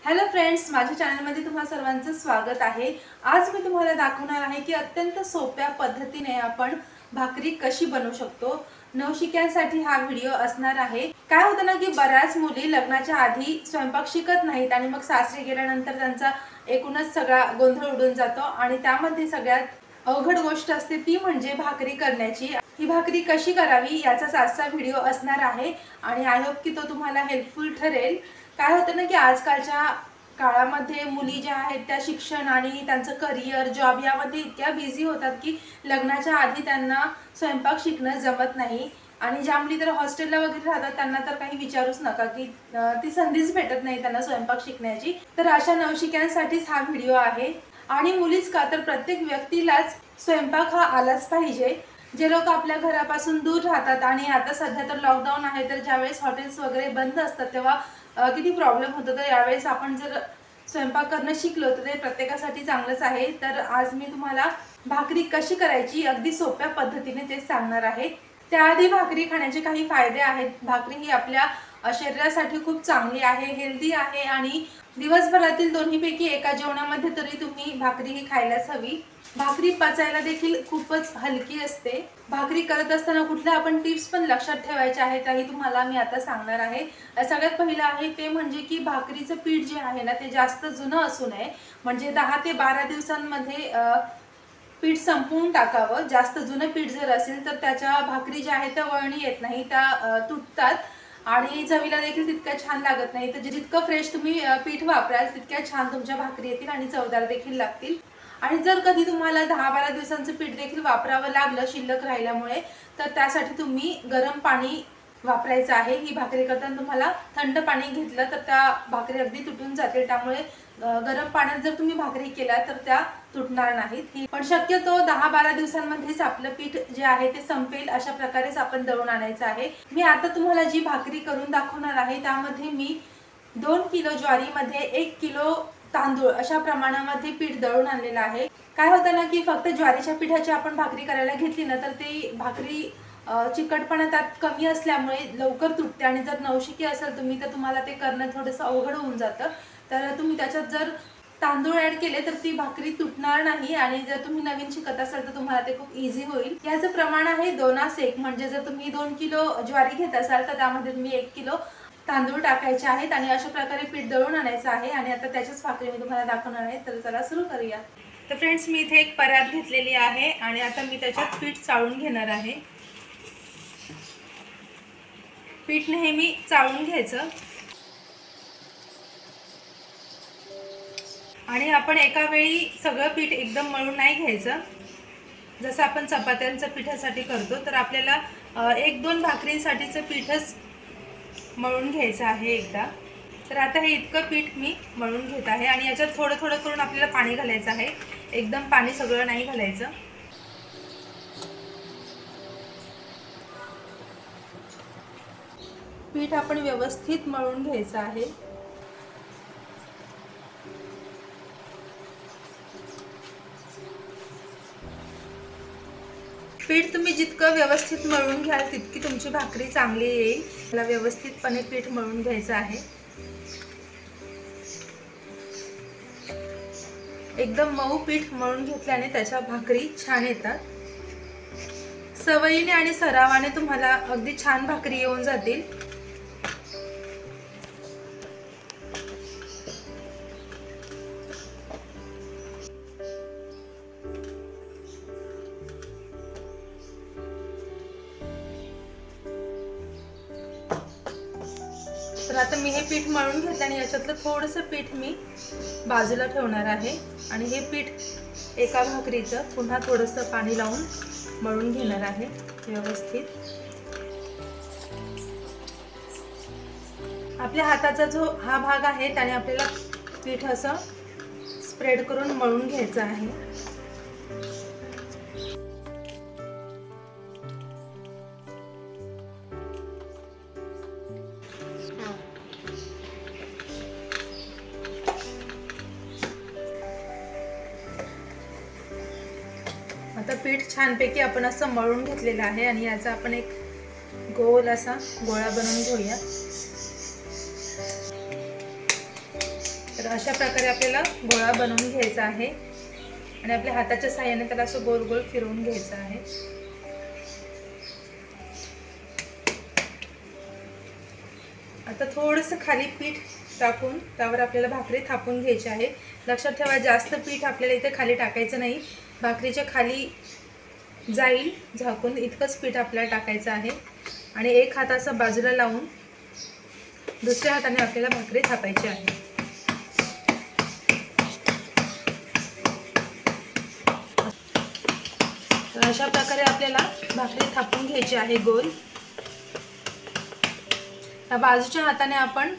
Hello friends, माझ्या चॅनलमध्ये तुम्हा सर्वांचं स्वागत आहे। आज मी तुम्हाला दाखवणार आहे की अत्यंत सोप्या पद्धतीने आपण भाकरी कशी बनवू शकतो। नवशिक्यांसाठी हा व्हिडिओ असणार आहे। काय होतं ना की बऱ्याच मुली लग्नाच्या आधी स्वयंपाक शिकत नाहीत आणि मग सासरी गेल्यानंतर त्यांचा एकूणच सगळा गोंधळ उडून जातो आणि त्यामध्ये सगळ्यात अवघड गोष्ट असते ती म्हणजे भाकरी करण्याची। ही भाकरी कशी करावी याचा आजचा व्हिडिओ असणार आहे आणि आय होप की तो तुम्हाला हेल्पफुल ठरेल। काय होतं ना की आजकालच्या काळामध्ये मुली ज्या आहेत त्या शिक्षण आणि त्यांचं करिअर जॉब यामध्ये इतक्या बिझी होतात की लग्नाच्या आधी त्यांना स्वयंपाक शिकणं जमत नाही आणि ज्या मुली तर हॉस्टेलला वगैरे राहतात त्यांना तर काही विचारूच नका की ती संधीच भेटत नाही त्यांना स्वयंपाक शिकण्याची। तर अशा नवशिक्यांसाठीच हा व्हिडिओ आहे आणि मुलीच का तर प्रत्येक व्यक्तीलाच स्वयंपाक हा आलाच पाहिजे। जे लोक आपल्या घरापासून दूर राहतात आणि आता सध्या तर लॉकडाऊन आहे तर ज्यावेळेस हॉटेल्स वगैरे बंद असतात तेव्हा किती प्रॉब्लेम होतो। तर यावेळेस आपण जर स्वयंपाक करणं शिकलो तर ते प्रत्येकासाठी चांगलंच आहे। तर आज मी तुम्हाला भाकरी कशी करायची अगदी सोप्या पद्धतीने ते सांगणार आहे। त्याआधी भाकरी खाण्याचे काही फायदे आहेत। भाकरी ही आपल्या शरीरासाठी खूप चांगली आहे, हेल्दी आहे आणि दिवसभरातील दोन्हीपैकी एका जेवणामध्ये तरी तुम्ही भाकरी ही खायलाच हवी। भाकरी पचायला देखील खूपच हलकी असते। भाकरी करत असताना कुठल्या आपण टिप्स पण लक्षात ठेवायच्या आहेत त्याही तुम्हाला मी आता सांगणार आहे। सगळ्यात पहिलं आहे ते म्हणजे की भाकरीचं पीठ जे आहे ना ते जास्त जुनं असू नये, म्हणजे 10 ते 12 दिवसांमध्ये पीठ संपवून टाकावं। जास्त जुनं पीठ जर असेल तर त्याच्या भाकरी ज्या आहेत त्या वळणी येत नाही, त्या तुटतात आणि चवीला देखील तितक्या छान लागत नाही। तर जितकं फ्रेश तुम्ही पीठ वापराल तितक्या छान तुमच्या भाकरी येतील आणि चवदार देखील लागतील। आणि जर कधी तुम्हाला 10-12 दिवसांचं पीठ देखील वापरावं लागलं शिल्लक राहिल्यामुळे तर त्यासाठी तुम्ही गरम पाणी वापरायचं आहे। ही भाकरी करताना तुम्हाला थंड पाणी घेतलं तर त्या भाकरी अगदी तुटून जातील, त्यामुळे गरम पाण्यात जर तुम्ही भाकरी केल्या तर त्या तुटणार नाहीत। पण शक्यतो 10-12 दिवसांमध्येच आपलं पीठ जे आहे ते संपेल अशा प्रकारेच आपण दळून आणायचं आहे। मी आता तुम्हाला जी भाकरी करून दाखवणार आहे त्यामध्ये मी 2 किलो ज्वारीमध्ये 1 किलो तांदूळ अशा प्रमाणामध्ये पीठ दळून आणलेलं आहे। काय होतं ना की फक्त ज्वारीच्या पिठाची आपण भाकरी करायला घेतली ना तर ती भाकरी चिकटपणा त्यात कमी असल्यामुळे लवकर तुटते आणि जर नवशिकी असेल तुम्ही तर तुम्हाला ते करणं थोडंसं अवघड होऊन जातं। तर तुम्ही त्याच्यात जर तांदूळ ऍड केले तर ती भाकरी तुटणार नाही आणि जर तुम्ही नवीन शिकत असाल तर तुम्हाला ते खूप इझी होईल। याचं प्रमाण आहे 2:1, म्हणजे जर तुम्ही 2 किलो ज्वारी घेत असाल तर त्यामध्ये तुम्ही 1 किलो तांदूळ टाकायचे आहेत आणि अशा प्रकारे पीठ दळून आणायचं आहे। आणि आता त्याच्याच भाकरी मी तुम्हाला दाखवणार आहे। तर चला सुरू करूया। तर फ्रेंड्स, मी इथे एक परात घेतलेली आहे आणि आता मी त्याच्यात पीठ चाळून घेणार आहे। पीठ नेहमी चाळून घ्यायचं आणि आपण एका वेळी सगळं पीठ एकदम मळून नाही घ्यायचं। जसं आपण चपात्यांचं पिठासाठी करतो तर आपल्याला 1-2 भाकरींसाठीचं पीठच मळून घ्यायचं आहे एकदा। तर आता हे इतकं पीठ मी मळून घेत आहे आणि याच्यात थोडं थोडं करून आपल्याला पाणी घालायचं आहे, एकदम पाणी सगळं नाही घालायचं। पीठ आपण व्यवस्थित मळून घ्यायचं आहे। पीठ तुम्ही जितकं व्यवस्थित मळून घ्याल तितकी तुमची भाकरी चांगली येईल। मला व्यवस्थितपणे पीठ मळून घ्यायचं आहे। एकदम मऊ पीठ मळून घेतल्याने त्याच्या भाकरी छान येतात। सवयीने आणि सरावाने तुम्हाला अगदी छान भाकरी येऊन जातील। तर आता मी हे पीठ मळून घेतलं आणि याच्यातलं थोडंसं पीठ मी बाजूला ठेवणार आहे आणि हे पीठ एका भाकरीचं पुन्हा थोडंसं पाणी लावून मळून घेणार आहे व्यवस्थित। आपल्या हाताचा जो हा भाग आहे त्याने आपल्याला पीठ असं स्प्रेड करून मळून घ्यायचं आहे। आता पीठ छानपैकी आपण असं मळून घेतलेलं आहे आणि याचा आपण एक गोल असा गोळा बनवून घेऊया। तर अशा प्रकारे आपल्याला गोळा बनवून घ्यायचा आहे आणि आपल्या हाताच्या साहाय्याने त्याला असं गोल गोल फिरवून घ्यायचं आहे। आता थोडंसं खाली पीठ टाकून त्यावर आपल्याला भाकरी थापून घ्यायची आहे। लक्षात ठेवा, जास्त पीठ आपल्याला इथे खाली टाकायचं नाही, भाकरीच्या खाली जाईल झाकून इतकंच पीठ आपल्याला टाकायचं आहे आणि एक हात असा बाजूला लावून दुसऱ्या हाताने आपल्याला भाकरी थापायची आहे। तर अशा प्रकारे आपल्याला भाकरी थापून घ्यायची आहे गोल। त्या बाजूच्या हाताने आपण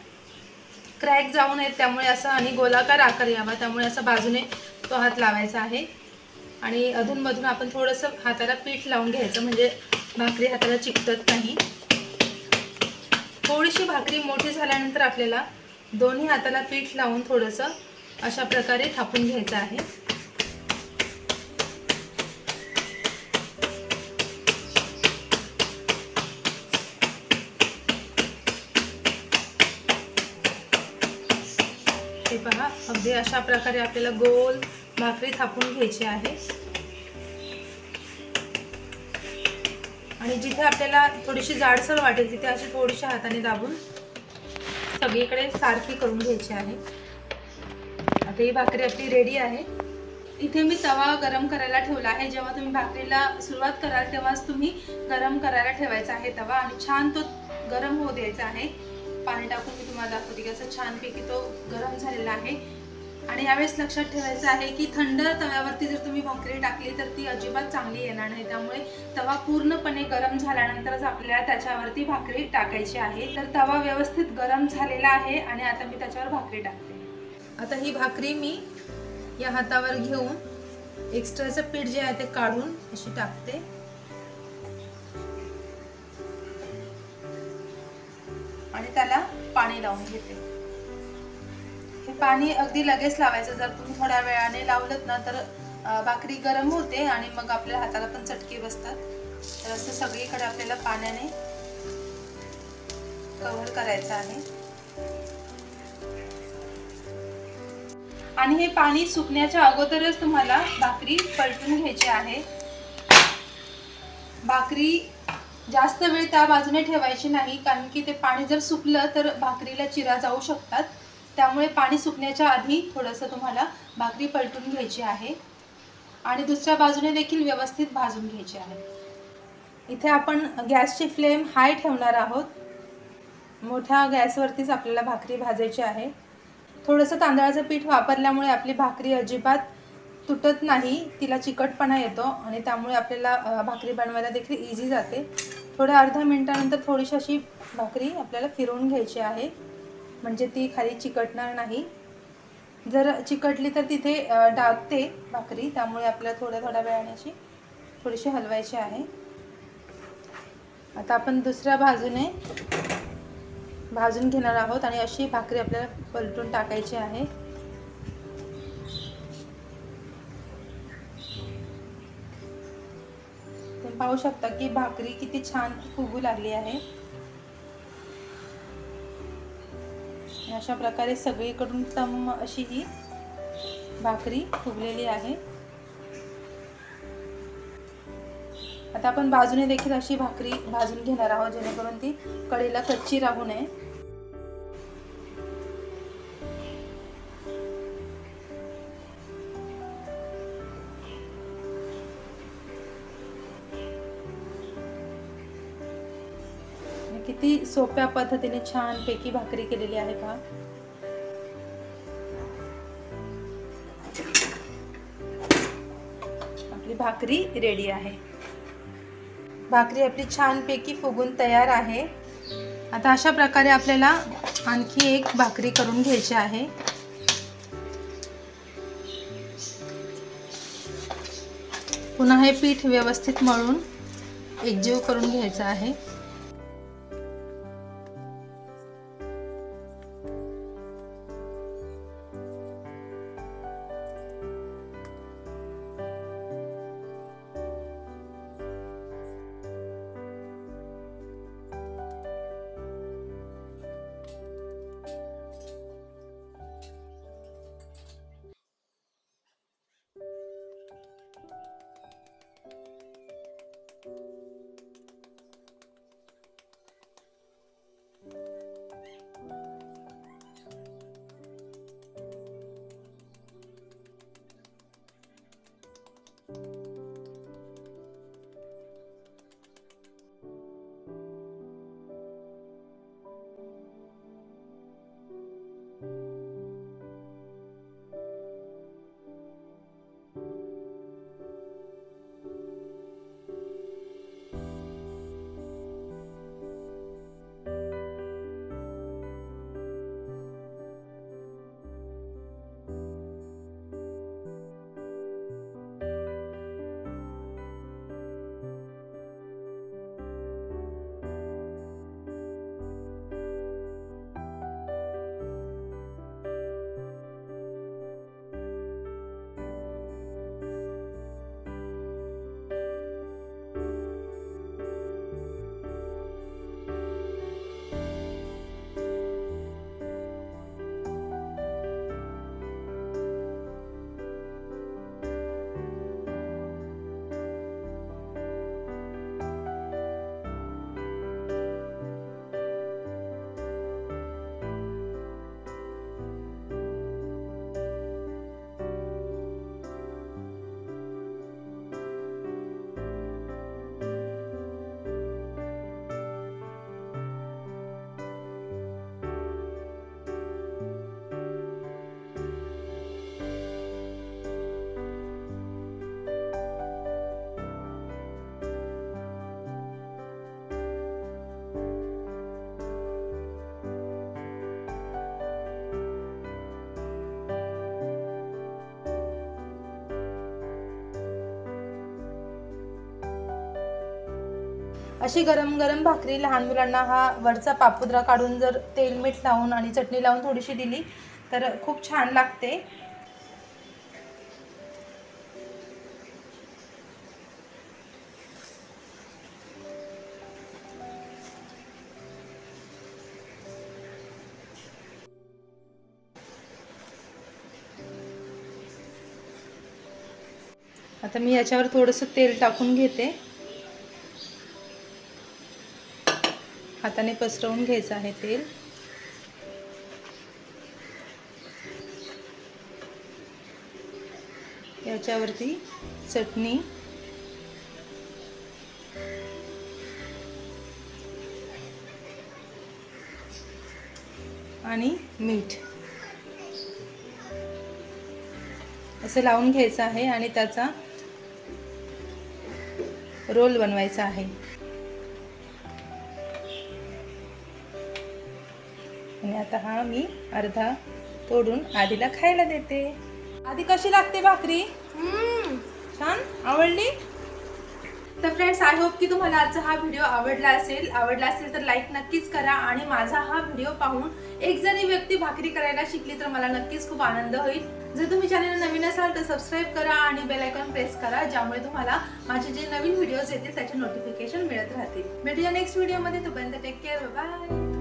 क्रॅक जाऊ नये त्यामुळे असं आणि गोलाकार आकार यावा त्यामुळे असं बाजूने तो हात लावायचा आहे आणि अधूनमधून आपण थोडंसं हाताला पीठ लावून घ्यायचं म्हणजे भाकरी हाताला चिकटत नाही। थोडीशी भाकरी मोठी झाल्यानंतर आपल्याला दोन्ही हाताला पीठ लावून थोडंसं अशा प्रकारे थापून घ्यायचं आहे। हे पहा, अगदी अशा प्रकारे आपल्याला गोल भाकरी थापून घ्यायची आहे आणि जिथे आपल्याला थोडीशी जाडसर वाटेल तिथे अशी थोडीशी हाताने दाबून सगळीकडे सारखी करून घ्यायची आहे। आता ही भाकरी आपली रेडी आहे। इथे मी तवा गरम करायला ठेवला आहे। जेव्हा तुम्ही भाकरीला सुरुवात कराल तेव्हाच तुम्ही गरम करायला ठेवायचा आहे तवा आणि छान तो गरम होऊ द्यायचा आहे। पाणी टाकून मी तुम्हाला दाखवते की असं छानपैकी तो गरम झालेला आहे आणि यावेळेस लक्षात ठेवायचं आहे की थंड तव्यावरती जर तुम्ही भाकरी टाकली तर ती अजिबात चांगली येणार नाही, त्यामुळे तवा पूर्णपणे गरम झाल्यानंतरच आपल्याला त्याच्यावरती भाकरी टाकायची आहे। तर तवा व्यवस्थित गरम झालेला आहे आणि आता मी त्याच्यावर भाकरी टाकते। आता ही भाकरी मी या हातावर घेऊन एक्स्ट्राचं पीठ जे आहे ते काढून अशी टाकते आणि त्याला पाणी लावून घेते। हे पाणी अगदी लगेच लावायचं, जर तुम्ही थोड्या वेळाने लावलत ना तर भाकरी गरम होते आणि मग आपल्या हाताला पण चटके बसतात। तर असं सगळीकडे आपल्याला पाण्याने कव्हर करायचं आहे आणि हे पाणी सुकण्याच्या अगोदरच तुम्हाला भाकरी पलटून घ्यायची आहे। भाकरी जास्त वेळ त्या बाजूने ठेवायची नाही, कारण की ते पाणी जर सुकलं तर भाकरीला चिरा जाऊ शकतात, त्यामुळे पाणी सुकण्याच्या आधी थोडंसं तुम्हाला भाकरी पलटून घ्यायची आहे आणि दुसऱ्या बाजूने देखील व्यवस्थित भाजून घ्यायची आहे। इथे आपण गॅसची फ्लेम हाय ठेवणार आहोत, मोठ्या गॅसवरतीच आपल्याला भाकरी भाजायची आहे। थोडंसं तांदळाचं पीठ वापरल्यामुळे आपली भाकरी अजिबात तुटत नाही, तिला चिकटपणा येतो आणि त्यामुळे आपल्याला भाकरी बनवायला देखील इझी जाते। थोड्या अर्धा मिनिटानंतर थोडीशी अशी भाकरी आपल्याला फिरवून घ्यायची आहे म्हणजे ती खाली चिकटणार नाही। जर चिकटली तर तिथे डागते भाकरी, त्यामुळे आपल्याला थोड्या वेळाने अशी थोडीशी हलवायची आहे। आता आपण दुसऱ्या बाजूने भाजून घेणार आहोत आणि अशी भाकरी आपल्याला पलटून टाकायची आहे। तुम्ही पाहू शकता की भाकरी किती छान फुगू लागली आहे। अशा प्रकारे सगळीकडून टम्म अशी ही भाकरी फुगलेली आहे। आता आपण बाजूने देखील अशी भाकरी भाजून घेणार आहोत जेणेकरून ती कढईला कच्ची राहू नये। किती सोप्या पद्धतीने छानपैकी भाकरी केलेली आहे पहा। आपली भाकरी रेडी आहे। भाकरी आपली छानपैकी फुगून तयार आहे। आता अशा प्रकारे आपल्याला आणखी एक भाकरी करून घ्यायची आहे। पुन्हा हे पीठ व्यवस्थित मळून एकजीव करून घ्यायचं आहे। अशी गरम गरम भाकरी लहान मुलांना हा वरचा पापुद्रा काढून जर तेल मीठ लावून आणि चटणी लावून थोडीशी दिली तर खूप छान लागते। आता मी याच्यावर थोडंसं तेल टाकून घेते, हाताने पसरवून घ्यायचं आहे तेल। याच्यावरती चटणी आणि मीठ असं लावून घ्यायचं आहे आणि त्याचा रोल बनवायचा आहे। आणि आता हा मी अर्धा तोडून आधीला खायला देते। आधी कशी लागते भाकरी? छान आवडली? तर फ्रेंड्स, आय होप की तुम्हाला आजचा हा व्हिडिओ आवडला असेल तर लाईक नक्कीच करा आणि माझा हा व्हिडिओ पाहून एक जरी व्यक्ती भाकरी करायला शिकली तर मला नक्कीच खूप आनंद होईल। जर तुम्ही चॅनलला नवीन असाल तर सबस्क्राईब करा आणि बेल आयकॉन प्रेस करा, ज्यामुळे तुम्हाला माझे जे नवीन व्हिडिओज येतील त्याचे नोटिफिकेशन मिळत राहतील। भेटूया नेक्स्ट व्हिडिओमध्ये, तोपर्यंत टेक केअर, बाय।